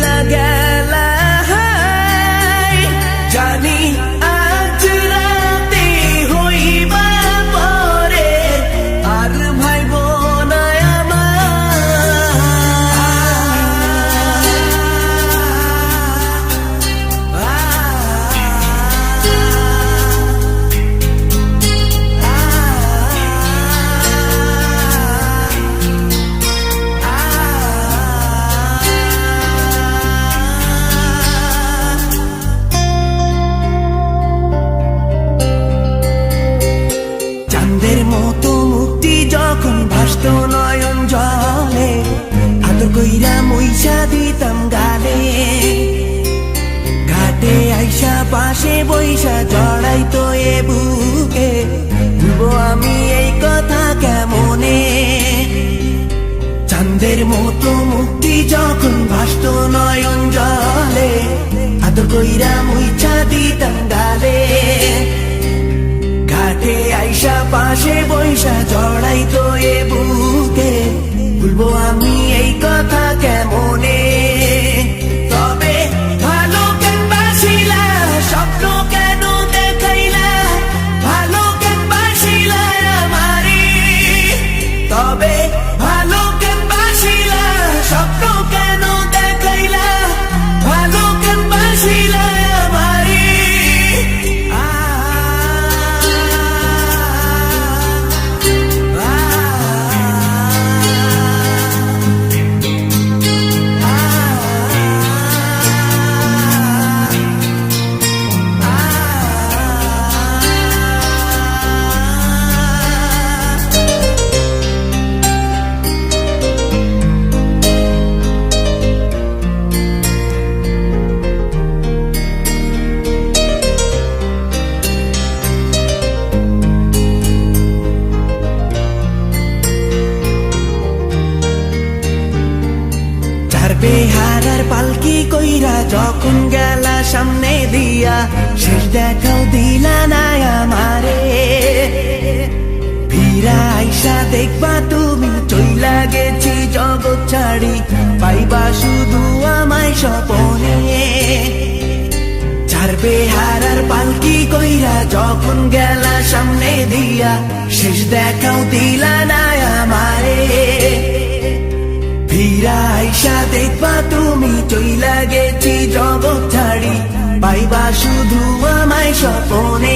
চইলা গেলা জানি আজ রাতে হইবা পরে আর ভাইব না চাঁদের মতো মুক্তি যখন ভাসত নয়ন জলে আদর কইরা মইসা দিতাম গালে ঘাটে আইসা পাশে বইসা জড়াইতো এ বুকে ভুলবো আমি এই কথা কেমনে চাঁদের মতো মুক্তি যখন ভাসত নয়ন জলে আদর কইরা মইসা দিতাম গালে ঘাটে আইসা পাশে বইসা জড়াইতো এ বুকে ভুলবো আমি এই কথা কেমনে তবে ভালো কেন বাসিলা স্বপ্ন কেন দেখাইলা ভালো কেন বাসিলা আমারে তবে ভালো কেন বাসিলা স্বপ্ন কেন দেখাইলা ভালো কেন বাসিলা আমারে বেহারার পালকি কইরা যখন গেলা সামনে দিয়া শেষ দেখাও দিলা না আমারে ফিরা আইসা দেখবা তুমি চইলা গেছি জগৎ ছাড়ি পাইবা শুধু আমায় স্বপনে চার বেহারার পালকি কইরা যখন গেলা সামনে দিয়া শেষ দেখাও দিলা না আমারে ফিরা আইসা দেখবা তুমি চইলা গেছি জগৎ ছাড়ি পাইবা শুধু আমায় স্বপনে